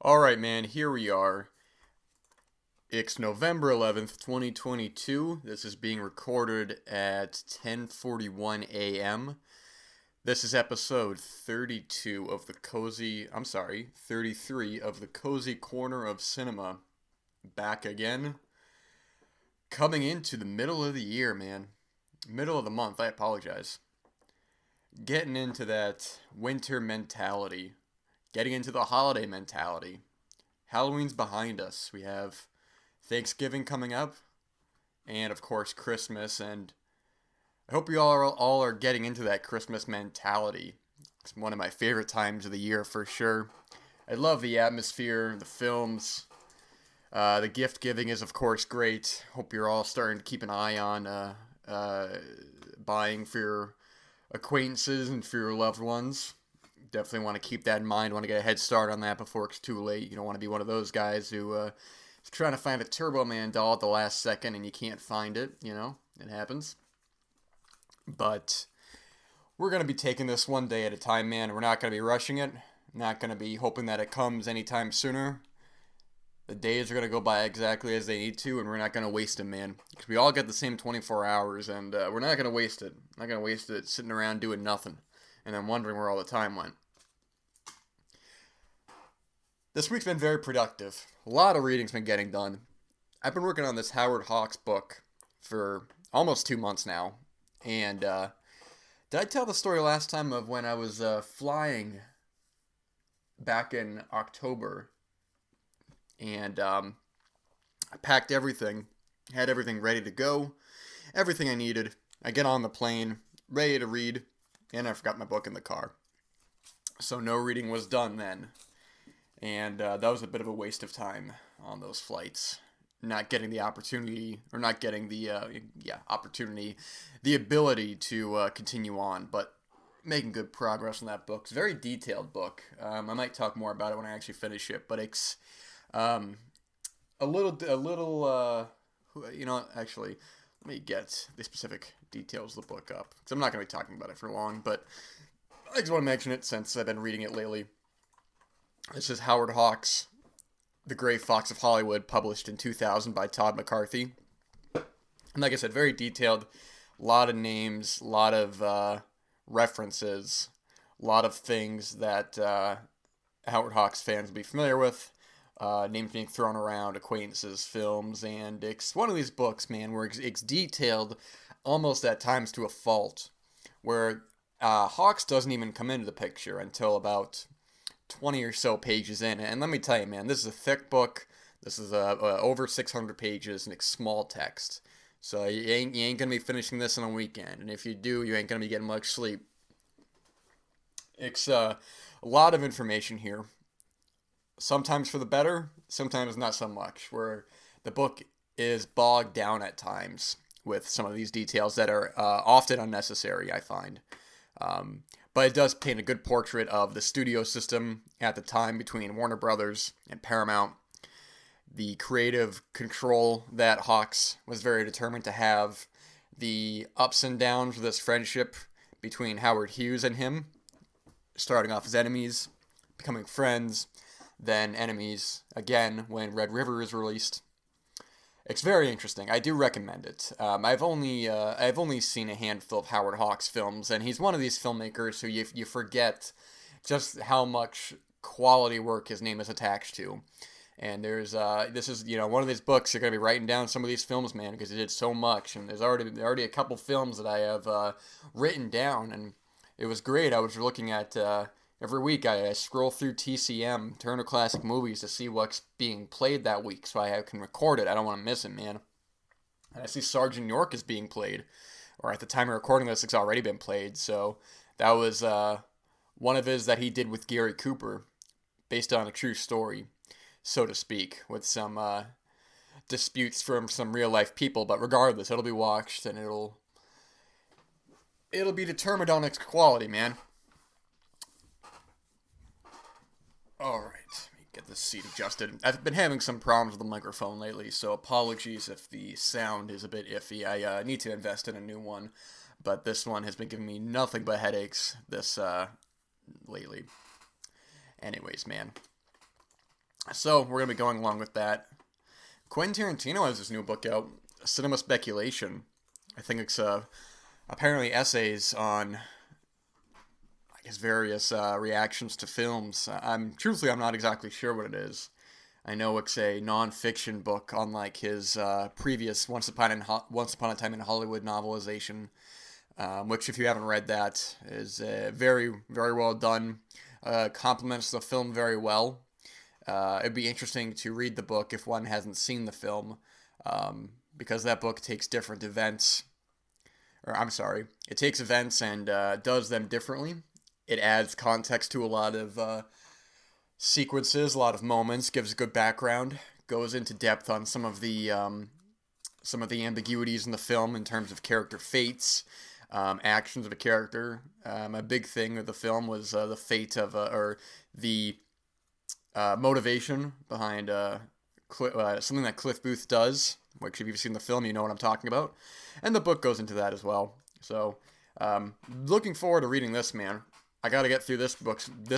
Alright, man, here we are. It's November 11th, 2022. This is being recorded at 10:41 a.m. This is episode 32 of the Cozy, 33 of the Cozy Corner of Cinema. Back again. Coming into the middle of the year, man. Middle of the month, I apologize. Getting into that winter mentality. Getting into the holiday mentality. Halloween's behind us. We have Thanksgiving coming up, and of course Christmas. And I hope you all are getting into that Christmas mentality. It's one of my favorite times of the year for sure. I love the atmosphere, the films. The gift giving is of course great. Hope you're all starting to keep an eye on buying for your acquaintances and for your loved ones. Definitely want to keep that in mind. Want to get a head start on that before it's too late. You don't want to be one of those guys who is trying to find a Turbo Man doll at the last second and you can't find it. You know, it happens. But we're going to be taking this one day at a time, man. We're not going to be rushing it. Not going to be hoping that it comes anytime sooner. The days are going to go by exactly as they need to, and we're not going to waste them, man. Because we all get the same 24 hours, and we're not going to waste it. Not going to waste it sitting around doing nothing and then wondering where all the time went. This week's been very productive. A lot of reading's been getting done. I've been working on this Howard Hawks book for almost 2 months now. And did I tell the story last time of when I was flying back in October? And I packed everything, had everything ready to go, everything I needed. I get on the plane, ready to read, and I forgot my book in the car. So no reading was done then. And that was a bit of a waste of time on those flights. Not getting the opportunity, or not getting the, opportunity, the ability to continue on, but making good progress on that book. It's a very detailed book. I might talk more about it when I actually finish it, but it's actually, let me get the specific details of the book up, because I'm not going to be talking about it for long, but I just want to mention it since I've been reading it lately. This is Howard Hawks, The Gray Fox of Hollywood, published in 2000 by Todd McCarthy. And like I said, very detailed, a lot of names, a lot of references, a lot of things that Howard Hawks fans will be familiar with. Names being thrown around, acquaintances, films, and it's one of these books, man, where it's detailed almost at times to a fault, where Hawks doesn't even come into the picture until about 20 or so pages in. And let me tell you, man, this is a thick book. This is over 600 pages, and it's small text. So you ain't going to be finishing this in a weekend. And if you do, you ain't going to be getting much sleep. It's a lot of information here. Sometimes for the better, sometimes not so much. Where the book is bogged down at times with some of these details that are often unnecessary, I find. But it does paint a good portrait of the studio system at the time between Warner Brothers and Paramount. The creative control that Hawks was very determined to have. The ups and downs of this friendship between Howard Hughes and him. Starting off as enemies, becoming friends, then enemies again when Red River is released. It's very interesting. I do recommend it. I've only seen a handful of Howard Hawks films, and he's one of these filmmakers who you forget just how much quality work his name is attached to. And this is one of these books you're gonna be writing down some of these films, man, because he did so much. And there's already a couple films that I have written down, and it was great. I was looking at. Every week I scroll through TCM, Turner Classic Movies, to see what's being played that week so I can record it. I don't want to miss it, man. And I see Sergeant York is being played, or at the time of recording this, it's already been played. So that was one of his that he did with Gary Cooper, based on a true story, so to speak, with some disputes from some real life people. But regardless, it'll be watched and it'll be determined on its quality, man. Alright, let me get this seat adjusted. I've been having some problems with the microphone lately, so apologies if the sound is a bit iffy. I need to invest in a new one, but this one has been giving me nothing but headaches lately. Anyways, man. So we're gonna be going along with that. Quentin Tarantino has this new book out, Cinema Speculation. I think it's apparently essays on, I guess, various reactions to films. I'm not exactly sure what it is. I know it's a non-fiction book, unlike his previous Once Upon a Time in Hollywood novelization, which, if you haven't read that, is very, very well done. Complements the film very well. It'd be interesting to read the book if one hasn't seen the film, because that book takes different events, or I'm sorry, it takes events and does them differently. It adds context to a lot of sequences, a lot of moments, gives a good background, goes into depth on some of the ambiguities in the film in terms of character fates, actions of a character. A big thing of the film was the fate of or the motivation behind something that Cliff Booth does. Which, if you've seen the film, you know what I'm talking about, and the book goes into that as well. So, looking forward to reading this, man. I got to get through this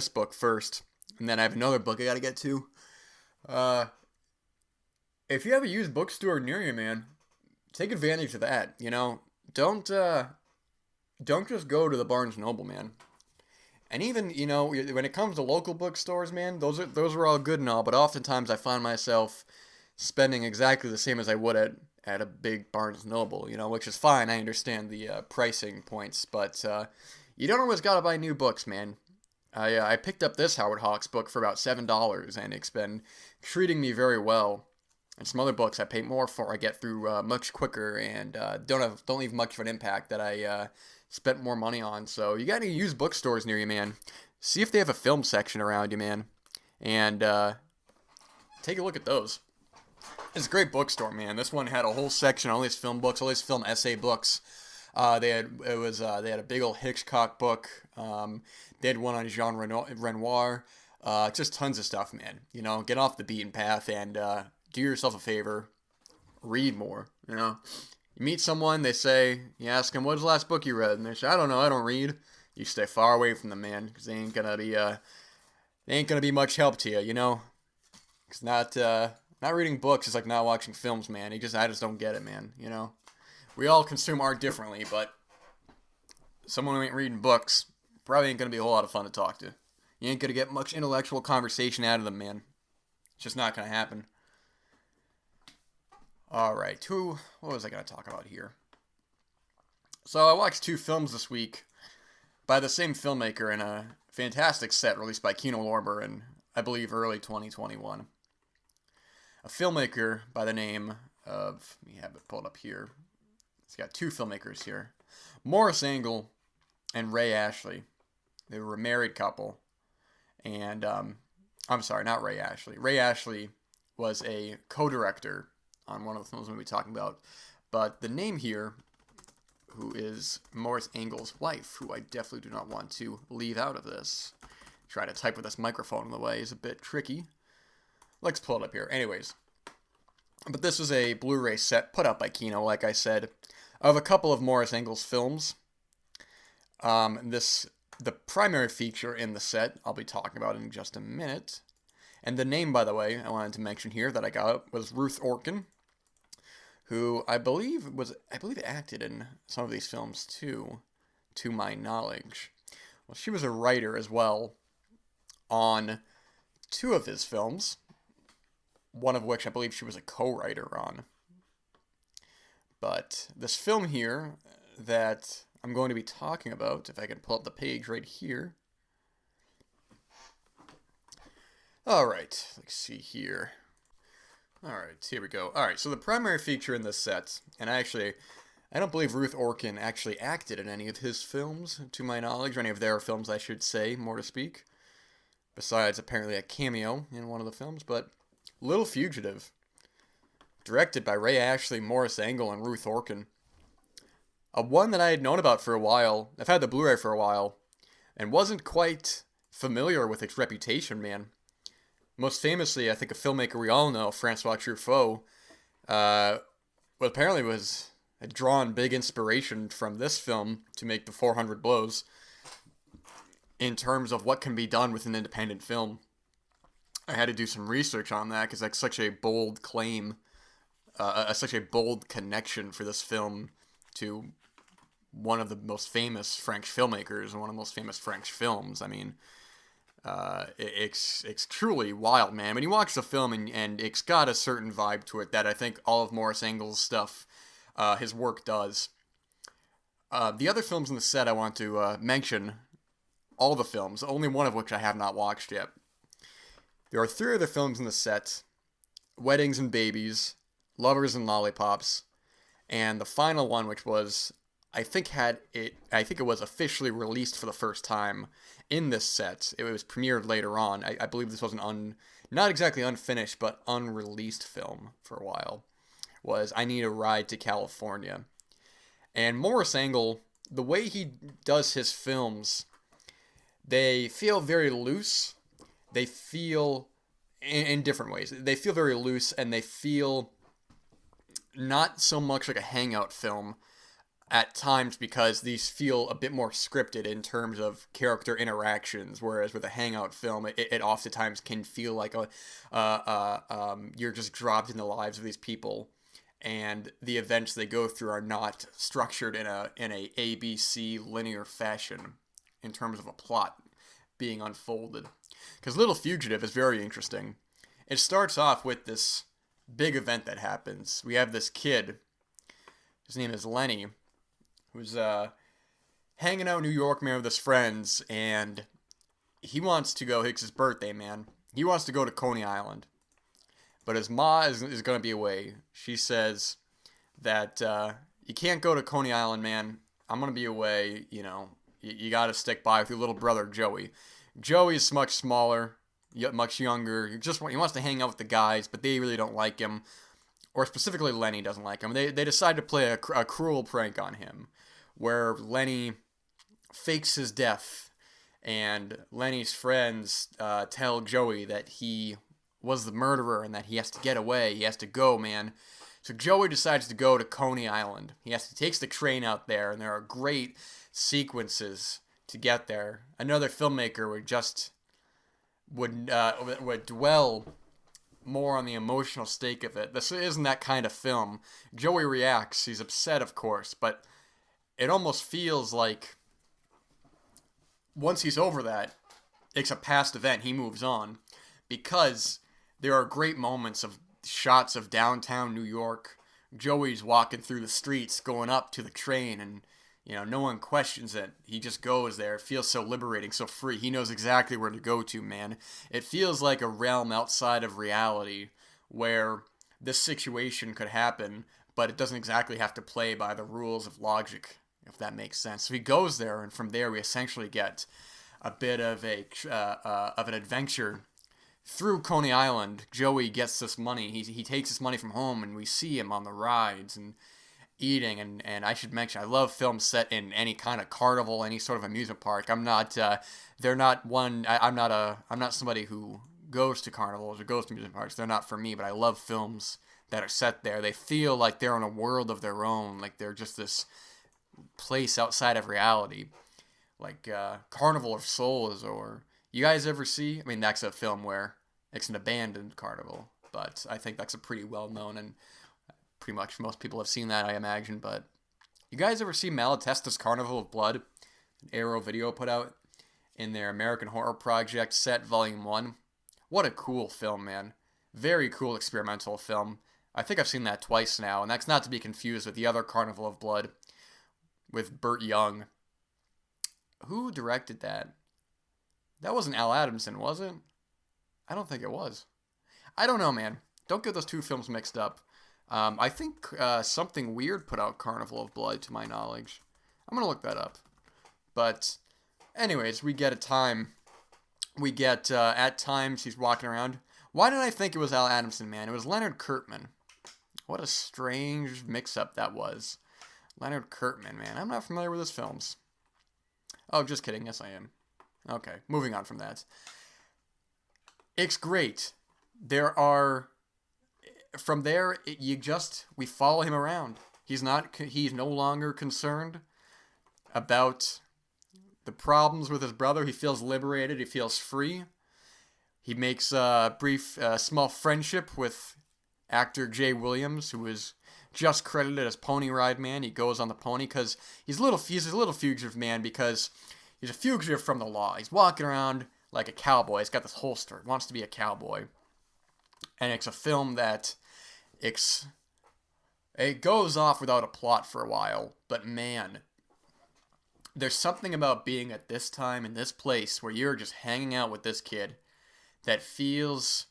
book first, and then I have another book I got to get to. Uh, if you have a used bookstore near you, man, take advantage of that. Don't don't just go to the Barnes Noble, man. And even when it comes to local bookstores, man, those are all good and all, but oftentimes I find myself spending exactly the same as I would at a big Barnes Noble, which is fine. I understand the pricing points, but you don't always gotta buy new books, man. I picked up this Howard Hawks book for about $7, and it's been treating me very well. And some other books I pay more for, I get through much quicker, and don't leave much of an impact that I spent more money on. So you got any used bookstores near you, man? See if they have a film section around you, man, and take a look at those. It's a great bookstore, man. This one had a whole section on all these film books, all these film essay books. They had a big old Hitchcock book. They had one on Jean Renoir. Just tons of stuff, man. Get off the beaten path and do yourself a favor. Read more. You meet someone, you ask them, "What's the last book you read?" And they say, "I don't know, I don't read." You stay far away from them, man, because they ain't gonna be much help to you. It's not reading books is like not watching films, man. I just don't get it, man. We all consume art differently, but someone who ain't reading books probably ain't gonna be a whole lot of fun to talk to. You ain't gonna get much intellectual conversation out of them, man. It's just not gonna happen. All right, what was I gonna talk about here? So I watched two films this week by the same filmmaker in a fantastic set released by Kino Lorber in, I believe, early 2021. A filmmaker by the name of, let me have it pulled up here. It's got two filmmakers here. Morris Engel and Ray Ashley. They were a married couple. And, I'm sorry, not Ray Ashley. Ray Ashley was a co-director on one of the films we'll be talking about. But the name here, who is Morris Engel's wife, who I definitely do not want to leave out of this. Try to type with this microphone in the way is a bit tricky. Let's pull it up here. Anyways, but this was a Blu-ray set put out by Kino, like I said, of a couple of Morris Engel's films. The primary feature in the set I'll be talking about in just a minute. And the name, by the way, I wanted to mention here that I got was Ruth Orkin, who I believe acted in some of these films too, to my knowledge. Well, she was a writer as well on two of his films, one of which I believe she was a co-writer on. But this film here that I'm going to be talking about, if I can pull up the page right here. Alright, let's see here. Alright, here we go. Alright, so the primary feature in this set, and I don't believe Ruth Orkin actually acted in any of his films, to my knowledge, or any of their films, I should say, more to speak. Besides, apparently, a cameo in one of the films, but Little Fugitive, directed by Ray Ashley, Morris Engel, and Ruth Orkin. One that I had known about for a while. I've had the Blu-ray for a while, and wasn't quite familiar with its reputation, man. Most famously, I think a filmmaker we all know, Francois Truffaut, had drawn big inspiration from this film to make the 400 Blows in terms of what can be done with an independent film. I had to do some research on that because that's such a bold claim, such a bold connection for this film to one of the most famous French filmmakers and one of the most famous French films. I mean, it's truly wild, man. When you watch the film and it's got a certain vibe to it that I think all of Maurice Engel's stuff, his work does. The other films in the set I want to mention, all the films, only one of which I have not watched yet. There are three other films in the set: Weddings and Babies, Lovers and Lollipops, and the final one, which was I think it was officially released for the first time in this set. It was premiered later on. I believe this was not exactly unfinished, but unreleased film for a while. Was I Need a Ride to California. And Maurice Engel, the way he does his films, they feel very loose. They feel in different ways. They feel very loose, and they feel not so much like a hangout film at times, because these feel a bit more scripted in terms of character interactions, whereas with a hangout film, it oftentimes can feel like you're just dropped in the lives of these people, and the events they go through are not structured in a ABC linear fashion in terms of a plot being unfolded. Because Little Fugitive is very interesting. It starts off with this big event that happens. We have this kid, his name is Lenny, who's hanging out in New York, man, with his friends, and he wants to go, it's his birthday, man. He wants to go to Coney Island. But his ma is going to be away. She says that you can't go to Coney Island, man. I'm going to be away, you got to stick by with your little brother, Joey. Joey's much smaller, much younger. He wants to hang out with the guys, but they really don't like him. Or specifically, Lenny doesn't like him. They decide to play a cruel prank on him, where Lenny fakes his death, and Lenny's friends tell Joey that he was the murderer and that he has to get away. He has to go, man. So Joey decides to go to Coney Island. He takes the train out there, and there are great sequences to get there. Another filmmaker would dwell more on the emotional stake of it. This isn't that kind of film. Joey reacts. He's upset, of course, but it almost feels like once he's over that, it's a past event. He moves on, because there are great moments of shots of downtown New York. Joey's walking through the streets, going up to the train, and no one questions it. He just goes there. It feels so liberating, so free. He knows exactly where to go to, man. It feels like a realm outside of reality where this situation could happen, but it doesn't exactly have to play by the rules of logic, if that makes sense. So he goes there, and from there we essentially get a bit of an adventure through Coney Island. Joey gets this money. He takes this money from home, and we see him on the rides and eating. And I should mention, I love films set in any kind of carnival, any sort of amusement park. I'm not. They're not one. I'm not somebody who goes to carnivals or goes to amusement parks. They're not for me. But I love films that are set there. They feel like they're in a world of their own. Like they're just this place outside of reality. Like Carnival of Souls, or you guys ever see? I mean, that's a film where it's an abandoned carnival, but I think that's a pretty well known, and pretty much most people have seen that, I imagine. But you guys ever see Malatesta's Carnival of Blood? An Arrow Video put out in their American Horror Project Set Volume 1. What a cool film, man. Very cool experimental film. I think I've seen that twice now, and that's not to be confused with the other Carnival of Blood with Burt Young. Who directed that? That wasn't Al Adamson, was it? I don't think it was. I don't know, man. Don't get those two films mixed up. I think Something Weird put out Carnival of Blood, to my knowledge. I'm going to look that up. But anyways, we get at times he's walking around. Why did I think it was Al Adamson, man? It was Leonard Kirkman. What a strange mix-up that was. Leonard Kirkman, man. I'm not familiar with his films. Oh, just kidding. Yes, I am. Okay, moving on from that. It's great. From there, we follow him around. He's no longer concerned about the problems with his brother. He feels liberated. He feels free. He makes a brief, small friendship with actor Jay Williams, who is just credited as Pony Ride Man. He goes on the pony because he's a little fugitive man because he's a fugitive from the law. He's walking around like a cowboy. He's got this holster. Wants to be a cowboy. And it's a film that it goes off without a plot for a while. But man, there's something about being at this time in this place where you're just hanging out with this kid that feels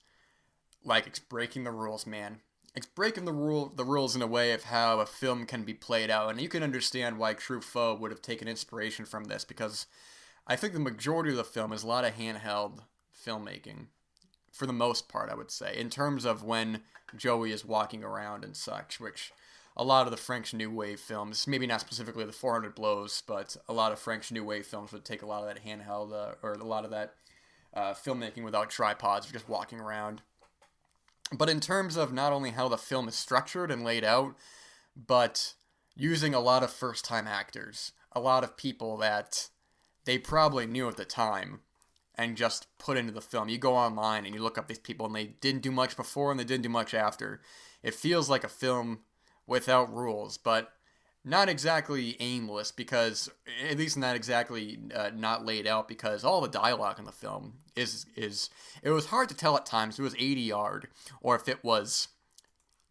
like it's breaking the rules, man. It's breaking the rules in a way of how a film can be played out, and you can understand why Truffaut would have taken inspiration from this, because I think the majority of the film is a lot of handheld filmmaking, for the most part, I would say, in terms of when Joey is walking around and such, which a lot of the French New Wave films, maybe not specifically the 400 Blows, but a lot of French New Wave films would take a lot of that handheld, or a lot of that filmmaking without tripods, just walking around. But in terms of not only how the film is structured and laid out, but using a lot of first-time actors, a lot of people that they probably knew at the time, and just put into the film. You go online and you look up these people, and they didn't do much before and they didn't do much after. It feels like a film without rules, but not exactly aimless, because at least not exactly not laid out, because all the dialogue in the film is it was hard to tell at times if it was ADR'd or if it was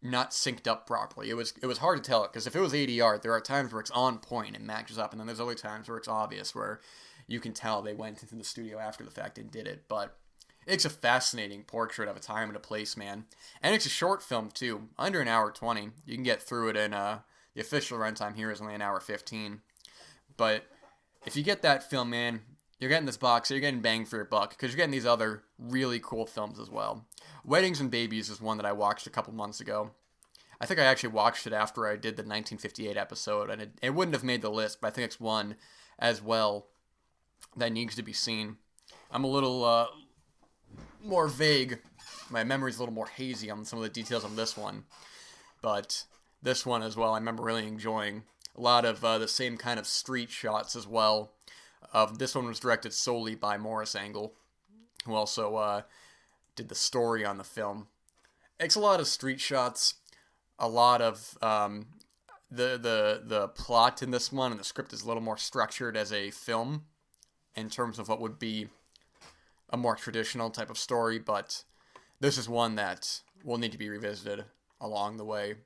not synced up properly. It was hard to tell it, because if it was ADR'd, there are times where it's on point and matches up, and then there's other times where it's obvious, where you can tell they went into the studio after the fact and did it. But it's a fascinating portrait of a time and a place, man. And it's a short film too, under an hour 20. You can get through it in the official runtime here is only an hour 15. But if you get that film, man, you're getting this box, so you're getting bang for your buck, because you're getting these other really cool films as well. Weddings and Babies is one that I watched a couple months ago. I think I actually watched it after I did the 1958 episode, and it wouldn't have made the list, but I think it's one as well that needs to be seen. I'm a little more vague. My memory's a little more hazy on some of the details on this one. But this one as well, I remember really enjoying. A lot of the same kind of street shots as well. This one was directed solely by Maurice Engel, who also did the story on the film. It's a lot of street shots, a lot of the plot in this one, and the script is a little more structured as a film in terms of what would be a more traditional type of story, but this is one that will need to be revisited along the way.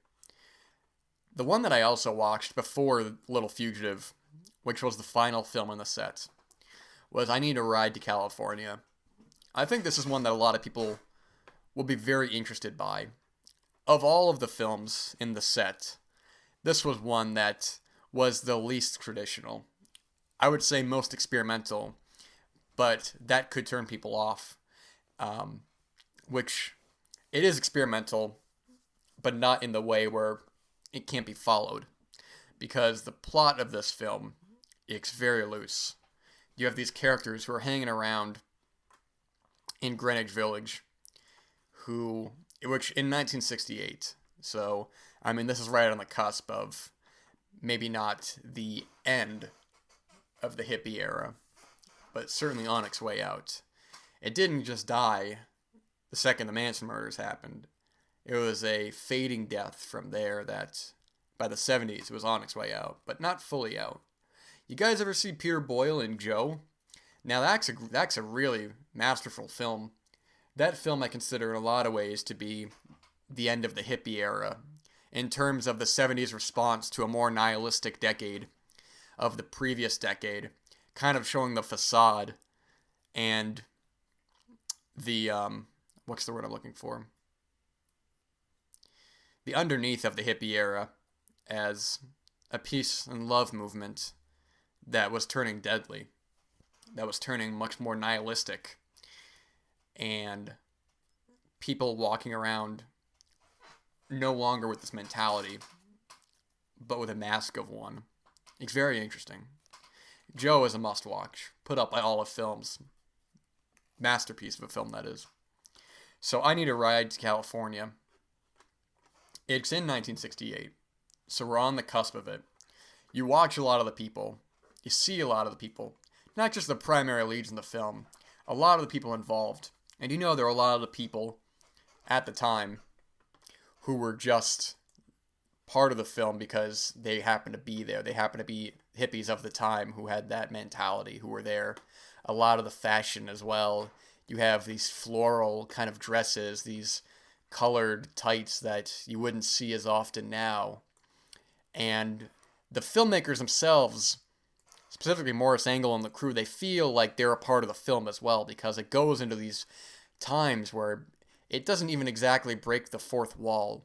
The one that I also watched before Little Fugitive, which was the final film in the set, was I Need a Ride to California. I think this is one that a lot of people will be very interested by. Of all of the films in the set, this was one that was the least traditional. I would say most experimental, but that could turn people off. Which, it is experimental, but not in the way where it can't be followed. Because the plot of this film, it's very loose. You have these characters who are hanging around in Greenwich Village, which in 1968, so, I mean, this is right on the cusp of maybe not the end of the hippie era, but certainly on its way out. It didn't just die the second the Manson murders happened. It was a fading death from there that, by the 70s, it was on its way out, but not fully out. You guys ever see Peter Boyle in Joe? Now that's a really masterful film. That film I consider in a lot of ways to be the end of the hippie era, in terms of the 70s response to a more nihilistic decade of the previous decade, kind of showing the facade and the, what's the word I'm looking for? The underneath of the hippie era as a peace and love movement that was turning deadly, that was turning much more nihilistic, and people walking around no longer with this mentality, but with a mask of one. It's very interesting. Joe is a must-watch, put up by Olive Films. Masterpiece of a film, that is. So I Need a Ride to California. It's in 1968, so we're on the cusp of it. You watch a lot of the people. You see a lot of the people. Not just the primary leads in the film. A lot of the people involved And there are a lot of the people at the time who were just part of the film because they happened to be there. They happened to be hippies of the time who had that mentality, who were there. A lot of the fashion as well. You have these floral kind of dresses, these colored tights that you wouldn't see as often now. And the filmmakers themselves, specifically Morris Engel and the crew, they feel like they're a part of the film as well because it goes into these times where it doesn't even exactly break the fourth wall,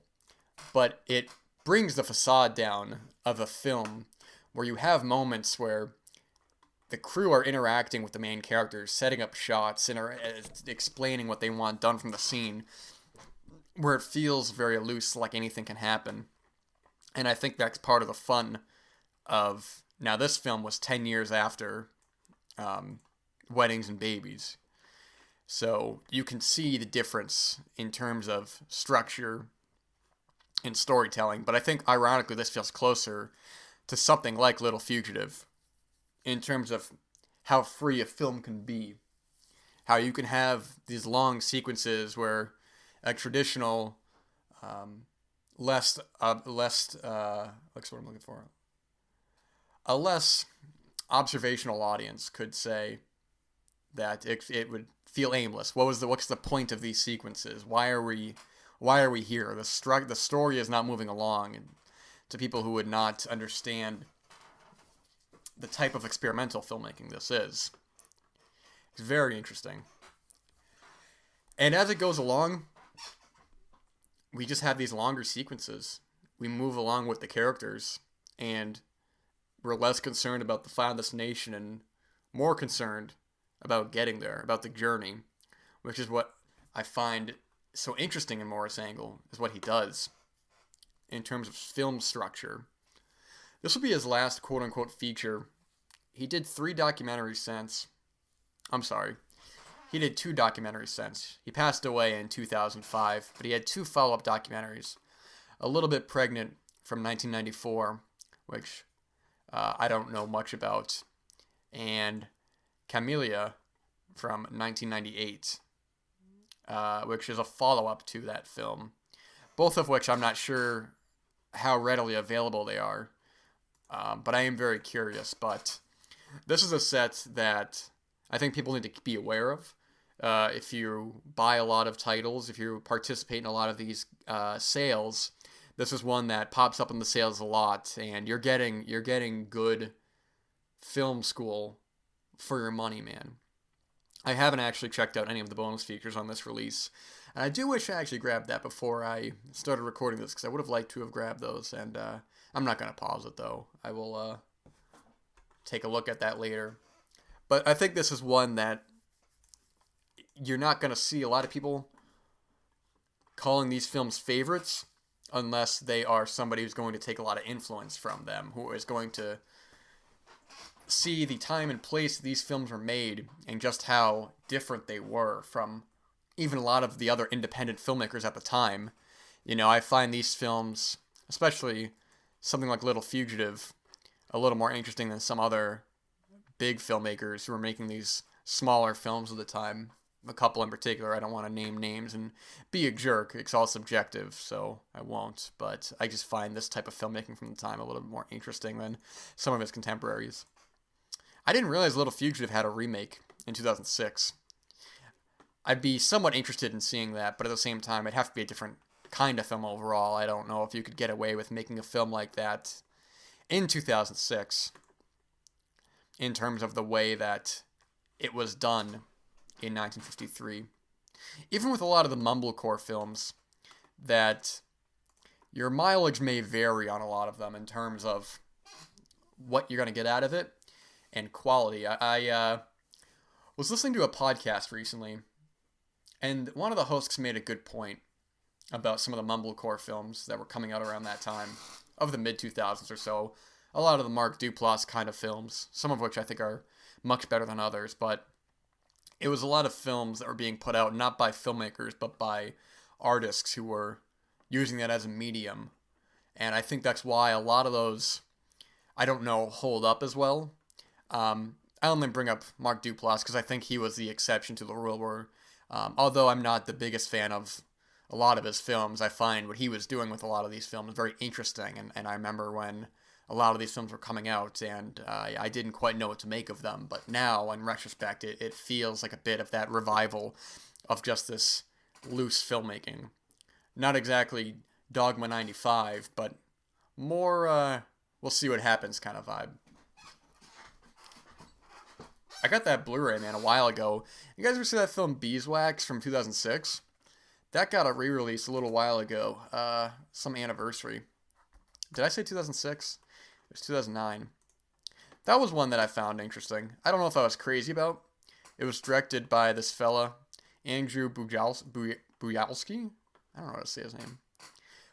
but it brings the facade down of a film where you have moments where the crew are interacting with the main characters, setting up shots, and are explaining what they want done from the scene, where it feels very loose, like anything can happen. And I think that's part of the fun of... Now, this film was 10 years after Weddings and Babies. So you can see the difference in terms of structure and storytelling. But I think, ironically, this feels closer to something like Little Fugitive in terms of how free a film can be. How you can have these long sequences where a traditional, what's what I'm looking for? A less observational audience could say that it would feel aimless. What's the point of these sequences? Why are we here? The story is not moving along, and to people who would not understand the type of experimental filmmaking this is. It's very interesting. And as it goes along, we just have these longer sequences. We move along with the characters, and we're less concerned about the final destination and more concerned about getting there, about the journey, which is what I find so interesting in Morris Engel, is what he does in terms of film structure. This will be his last quote-unquote feature. He did 3 documentaries since. I'm sorry. He did 2 documentaries since. He passed away in 2005, but he had 2 follow-up documentaries. A Little Bit Pregnant from 1994, which I don't know much about, and Camellia from 1998, which is a follow-up to that film. Both of which I'm not sure how readily available they are, but I am very curious. But this is a set that I think people need to be aware of. If you buy a lot of titles, if you participate in a lot of these sales, this is one that pops up in the sales a lot, and you're getting good film school for your money, man. I haven't actually checked out any of the bonus features on this release, and I do wish I actually grabbed that before I started recording this, because I would have liked to have grabbed those, and I'm not going to pause it, though. I will take a look at that later. But I think this is one that you're not going to see a lot of people calling these films favorites unless they are somebody who's going to take a lot of influence from them, who is going to see the time and place these films were made and just how different they were from even a lot of the other independent filmmakers at the time. I find these films, especially something like Little Fugitive, a little more interesting than some other big filmmakers who were making these smaller films at the time. A couple in particular, I don't want to name names and be a jerk. It's all subjective, so I won't. But I just find this type of filmmaking from the time a little bit more interesting than some of its contemporaries. I didn't realize Little Fugitive had a remake in 2006. I'd be somewhat interested in seeing that, but at the same time, it'd have to be a different kind of film overall. I don't know if you could get away with making a film like that in 2006 in terms of the way that it was done in 1953. Even with a lot of the mumblecore films, that your mileage may vary on a lot of them in terms of what you're going to get out of it and quality. I was listening to a podcast recently, and one of the hosts made a good point about some of the mumblecore films that were coming out around that time, of the mid-2000s or so. A lot of the Mark Duplass kind of films, some of which I think are much better than others, but it was a lot of films that were being put out not by filmmakers, but by artists who were using that as a medium. And I think that's why a lot of those, I don't know, hold up as well. I only bring up Mark Duplass because I think he was the exception to the rule, where Although I'm not the biggest fan of a lot of his films, I find what he was doing with a lot of these films very interesting. And I remember when a lot of these films were coming out, and I didn't quite know what to make of them. But now, in retrospect, it feels like a bit of that revival of just this loose filmmaking. Not exactly Dogma 95, but more, we'll see what happens kind of vibe. I got that Blu-ray, man, a while ago. You guys ever see that film Beeswax from 2006? That got a re-release a little while ago. Some anniversary. Did I say 2006? It was 2009. That was one that I found interesting. I don't know if I was crazy about. It was directed by this fella, Andrew Bujalski? I don't know how to say his name.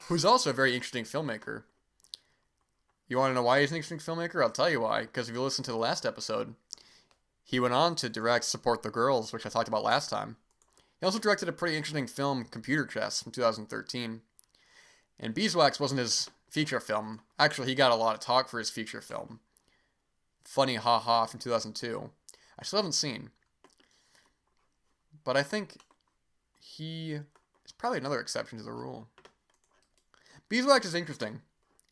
Who's also a very interesting filmmaker. You want to know why he's an interesting filmmaker? I'll tell you why. Because if you listen to the last episode, he went on to direct Support the Girls, which I talked about last time. He also directed a pretty interesting film, Computer Chess, from 2013. And Beeswax wasn't his feature film. Actually, he got a lot of talk for his feature film, Funny Ha Ha, from 2002. I still haven't seen. But I think he is probably another exception to the rule. Beeswax is interesting.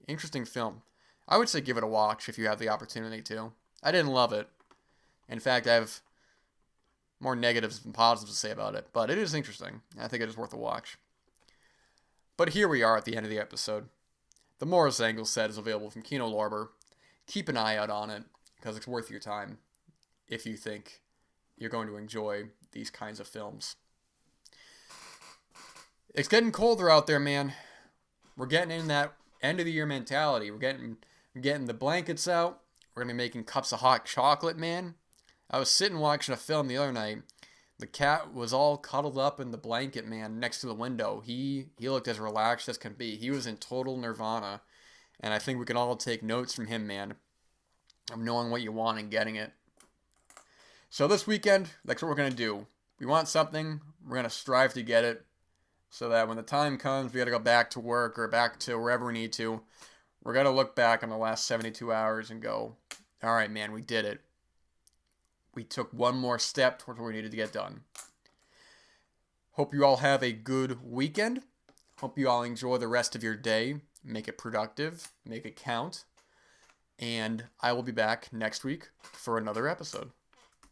Interesting film. I would say give it a watch if you have the opportunity to. I didn't love it. In fact, I have more negatives than positives to say about it, but it is interesting. I think it is worth a watch. But here we are at the end of the episode. The more, as Engel said, is available from Kino Lorber. Keep an eye out on it, because it's worth your time if you think you're going to enjoy these kinds of films. It's getting colder out there, man. We're getting in that end of the year mentality. We're getting the blankets out. We're going to be making cups of hot chocolate, man. I was sitting watching a film the other night. The cat was all cuddled up in the blanket, man, next to the window. He looked as relaxed as can be. He was in total nirvana. And I think we can all take notes from him, man, of knowing what you want and getting it. So this weekend, that's what we're going to do. We want something, we're going to strive to get it, so that when the time comes, we got to go back to work or back to wherever we need to. We're going to look back on the last 72 hours and go, all right, man, we did it. We took one more step towards what we needed to get done. Hope you all have a good weekend. Hope you all enjoy the rest of your day. Make it productive. Make it count. And I will be back next week for another episode.